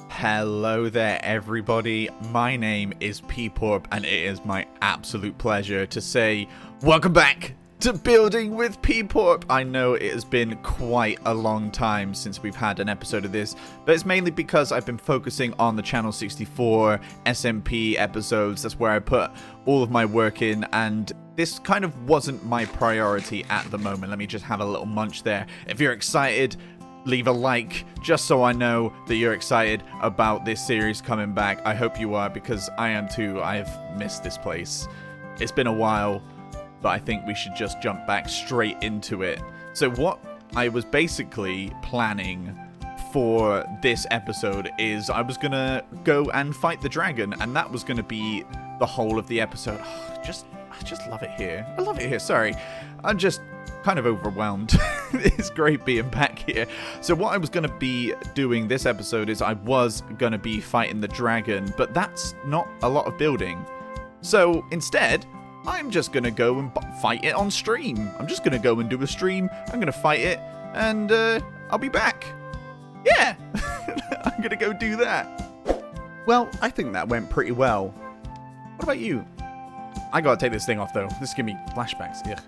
Hello there everybody, my name is Peeporp and it is my absolute pleasure to say welcome back to Building with Peeporp. I know it has been quite a long time since we've had an episode of this, but it's mainly because I've been focusing on the Channel 64 SMP episodes. That's where I put all of my work in, and this kind of wasn't my priority at the moment. Let me just have a little munch there. If you're excited, leave a like, just so I know that you're excited about this series coming back. I hope you are, because I am too. I have missed this place. It's been a while, but I think we should just jump back straight into it. So what I was basically planning for this episode is I was gonna go and fight the dragon, and that was gonna be the whole of the episode. I just love it here. I love it here. Sorry, I'm just kind of overwhelmed. It's great being back here. So what I was going to be doing this episode is I was going to be fighting the dragon, but that's not a lot of building. So instead, I'm just going to go and fight it on stream. I'm just going to go and do a stream. I'm going to fight it, and I'll be back. Yeah, I'm going to go do that. Well, I think that went pretty well. What about you? I got to take this thing off, though. This is giving me flashbacks. Yeah.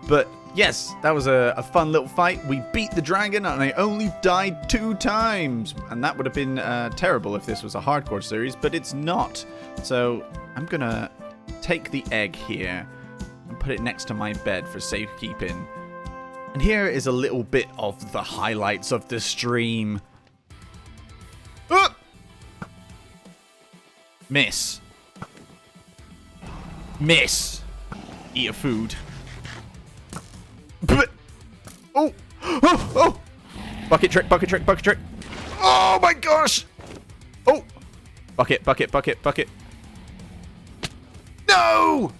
But yes, that was a fun little fight. We beat the dragon and I only died 2 times. And that would have been terrible if this was a hardcore series, but it's not. So I'm going to take the egg here and put it next to my bed for safekeeping. And here is a little bit of the highlights of the stream. Miss. Miss. Eat a food. Oh! Oh! Oh! Bucket trick, bucket trick, bucket trick. Oh my gosh! Oh! Bucket, bucket, bucket, bucket. No!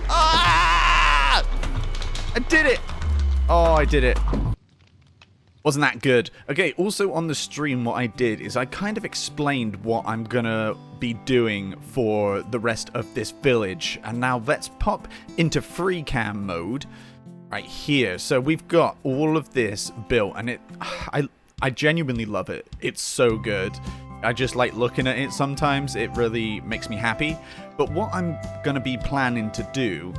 Ah! I did it! Oh, I did it. Wasn't that good? Okay, also on the stream, what I did is I kind of explained what I'm gonna be doing for the rest of this village. And now let's pop into free cam mode right here. So we've got all of this built, and I genuinely love it. It's so good. I just like looking at it sometimes. It really makes me happy. But what I'm gonna be planning to do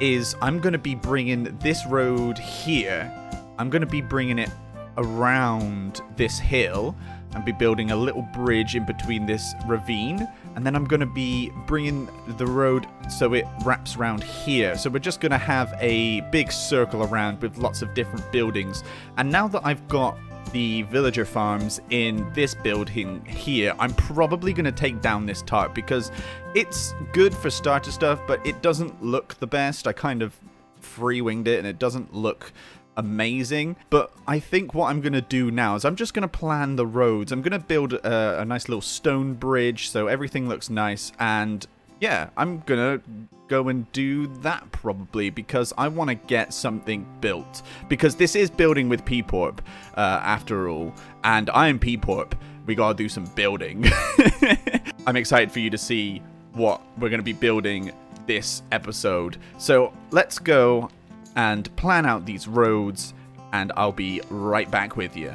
is I'm gonna be bringing this road here. I'm gonna be bringing it around this hill and be building a little bridge in between this ravine, and then I'm going to be bringing the road so it wraps around here. So we're just going to have a big circle around with lots of different buildings. And now that I've got the villager farms in this building here, I'm probably going to take down this tarp because it's good for starter stuff, but it doesn't look the best. I kind of free-winged it and it doesn't look amazing. But I think what I'm going to do now is I'm just going to plan the roads. I'm going to build a nice little stone bridge so everything looks nice. And yeah, I'm going to go and do that probably because I want to get something built. Because this is Building with Peeporp after all. And I'm Peeporp. We got to do some building. I'm excited for you to see what we're going to be building this episode. So let's go and plan out these roads, and I'll be right back with you.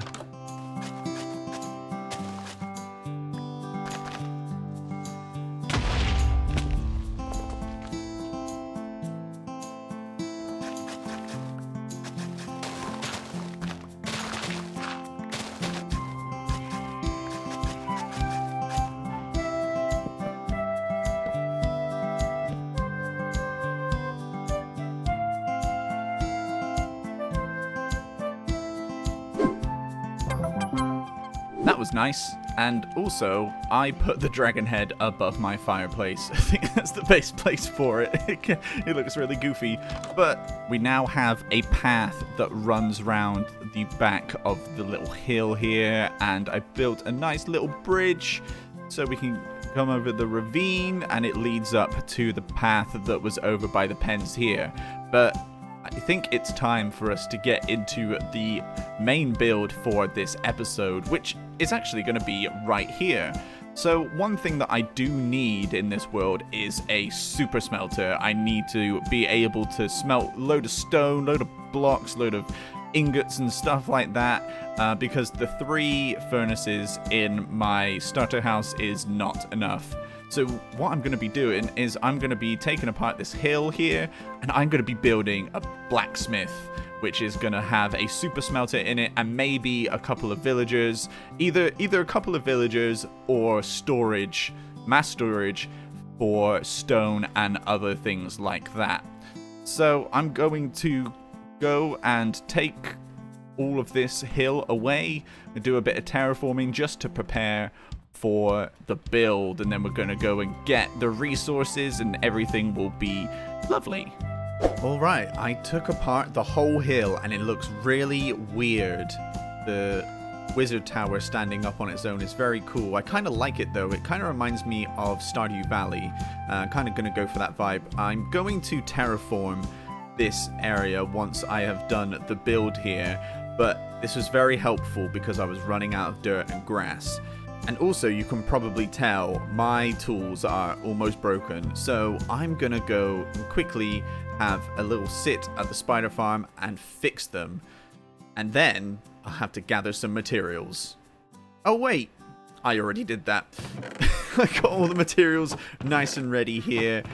That was nice. And also, I put the dragon head above my fireplace. I think that's the best place for it. It looks really goofy. But we now have a path that runs round the back of the little hill here. And I built a nice little bridge so we can come over the ravine. And it leads up to the path that was over by the pens here. But I think it's time for us to get into the main build for this episode, which is actually going to be right here. So one thing that I do need in this world is a super smelter. I need to be able to smelt load of stone, load of blocks, load of ingots and stuff like that, because the 3 furnaces in my starter house is not enough. So what I'm going to be doing is I'm going to be taking apart this hill here, and I'm going to be building a blacksmith, which is going to have a super smelter in it, and maybe a couple of villagers, either a couple of villagers or storage, mass storage for stone and other things like that. So I'm going to go and take all of this hill away and do a bit of terraforming just to prepare for the build, and then we're going to go and get the resources and everything will be lovely. Alright, I took apart the whole hill and it looks really weird. The wizard tower standing up on its own is very cool. I kind of like it though. It kind of reminds me of Stardew Valley. Kind of going to go for that vibe. I'm going to terraform this area once I have done the build here, but this was very helpful because I was running out of dirt and grass. And also, you can probably tell my tools are almost broken, so I'm gonna go and quickly have a little sit at the spider farm and fix them. And then I'll have to gather some materials. Oh wait, I already did that. I got all the materials nice and ready here.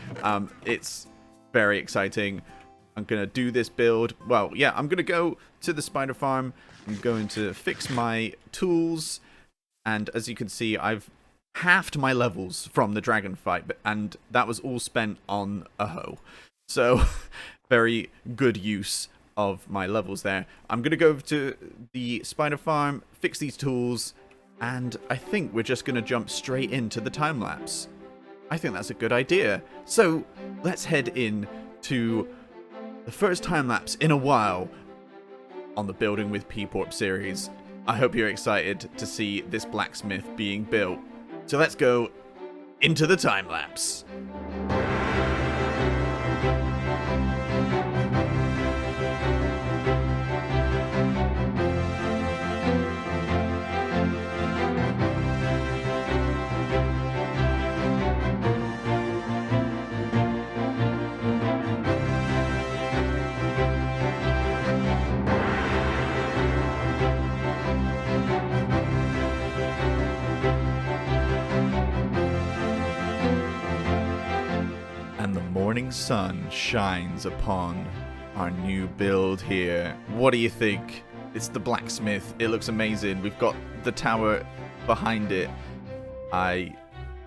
It's very exciting. I'm gonna do this build. Well, yeah, I'm gonna go to the spider farm. I'm going to fix my tools. And as you can see, I've halved my levels from the dragon fight, and that was all spent on a hoe. So, very good use of my levels there. I'm going to go to the spider farm, fix these tools, and I think we're just going to jump straight into the time lapse. I think that's a good idea. So, let's head in to the first time lapse in a while on the Building with Peeporp series. I hope you're excited to see this blacksmith being built. So let's go into the time lapse. Morning sun shines upon our new build here. What do you think? It's the blacksmith. It looks amazing. We've got the tower behind it. I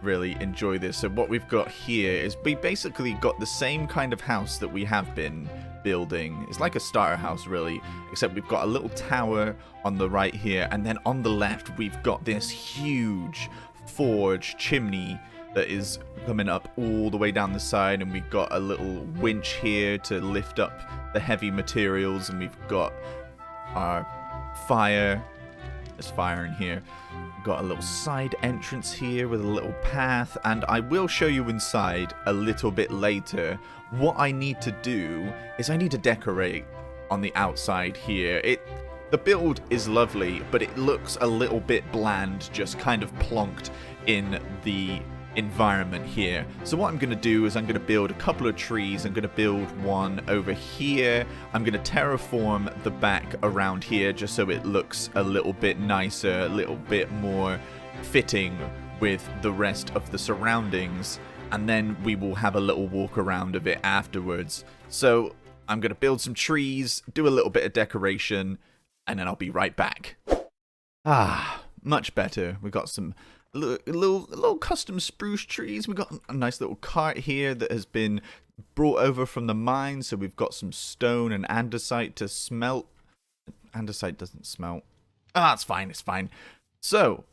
really enjoy this. So what we've got here is we basically got the same kind of house that we have been building. It's like a starter house really, except we've got a little tower on the right here, and then on the left we've got this huge forge chimney that is coming up all the way down the side, and we've got a little winch here to lift up the heavy materials, and we've got our fire. There's fire in here. We've got a little side entrance here with a little path, and I will show you inside a little bit later. What I need to do is I need to decorate on the outside here. The build is lovely, but it looks a little bit bland, just kind of plonked in the environment here. So what I'm going to do is I'm going to build a couple of trees. I'm going to build one over here. I'm going to terraform the back around here just so it looks a little bit nicer, a little bit more fitting with the rest of the surroundings, and then we will have a little walk around of it afterwards. So I'm going to build some trees, do a little bit of decoration, and then I'll be right back. Much better. We've got some little custom spruce trees. We've got a nice little cart here that has been brought over from the mine, so we've got some stone and andesite to smelt. Andesite doesn't smelt. It's fine, it's fine. So,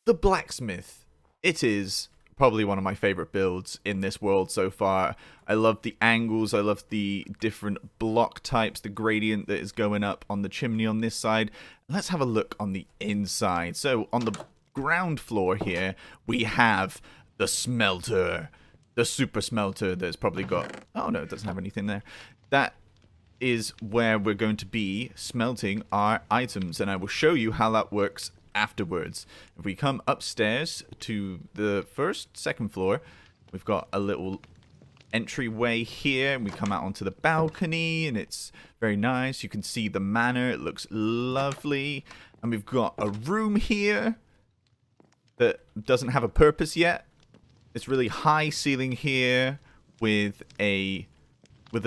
the blacksmith. It is probably one of my favorite builds in this world so far. I love the angles, I love the different block types, the gradient that is going up on the chimney on this side. Let's have a look on the inside. So, on the ground floor here, we have the smelter, the super smelter that's probably got, oh no, it doesn't have anything there. That is where we're going to be smelting our items, and I will show you how that works afterwards. If we come upstairs to the second floor, we've got a little entryway here, and we come out onto the balcony, and it's very nice. You can see the manor. It looks lovely. And we've got a room here that doesn't have a purpose yet. It's really high ceiling here with a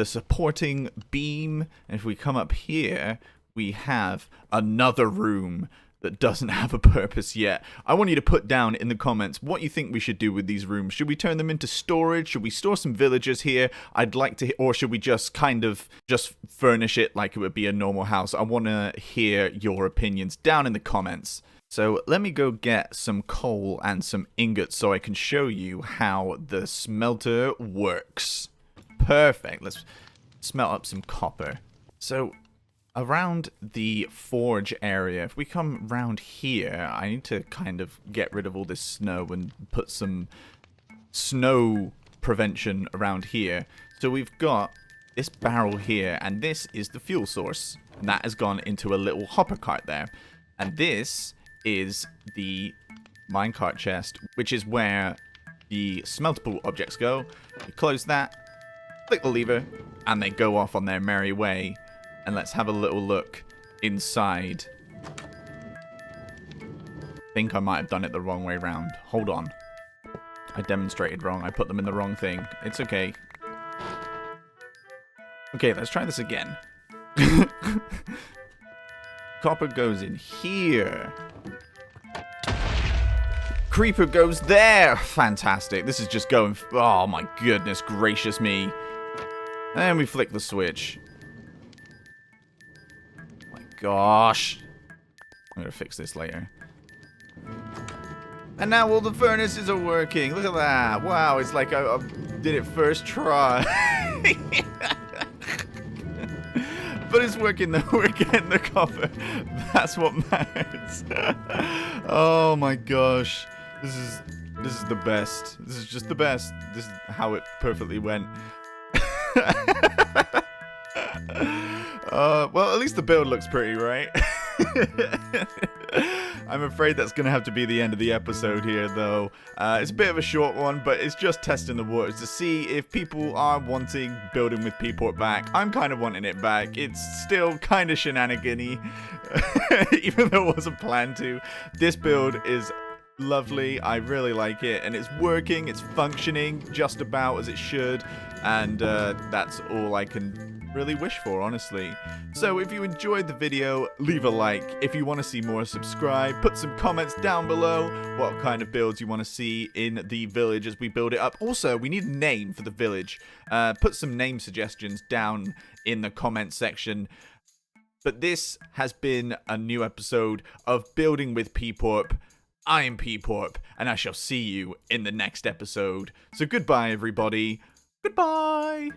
supporting beam. And if we come up here, we have another room that doesn't have a purpose yet. I want you to put down in the comments what you think we should do with these rooms. Should we turn them into storage? Should we store some villagers here? I'd like to, or should we just kind of just furnish it like it would be a normal house? I want to hear your opinions down in the comments. So let me go get some coal and some ingots so I can show you how the smelter works. Perfect. Let's smelt up some copper. So around the forge area, if we come round here, I need to kind of get rid of all this snow and put some snow prevention around here. So we've got this barrel here, and this is the fuel source. And that has gone into a little hopper cart there. And this is the minecart chest, which is where the smeltable objects go. You close that, click the lever, and they go off on their merry way. And let's have a little look inside. I think I might have done it the wrong way around. Hold on. I demonstrated wrong. I put them in the wrong thing. It's okay. Okay, let's try this again. Copper goes in here. Creeper goes there. Fantastic. This is just going... Oh my goodness gracious me. And we flick the switch. Gosh. I'm gonna fix this later. And now all the furnaces are working. Look at that. Wow, it's like I did it first try. But it's working though. We're getting the copper. That's what matters. Oh my gosh. This is the best. This is just the best. This is how it perfectly went. Well, at least the build looks pretty, right? I'm afraid that's going to have to be the end of the episode here, though. It's a bit of a short one, but it's just testing the waters to see if people are wanting building with Peeporp back. I'm kind of wanting it back. It's still kind of shenanigan-y, even though it wasn't planned to. This build is lovely. I really like it, and it's working. It's functioning just about as it should, and that's all I can really wish for, honestly. So if you enjoyed the video, leave a like. If you want to see more, subscribe. Put some comments down below what kind of builds you want to see in the village as we build it up. Also, we need a name for the village. Put some name suggestions down in the comment section. But this has been a new episode of Building with Peeporp. I am Peeporp, and I shall see you in the next episode. So goodbye, everybody. Goodbye.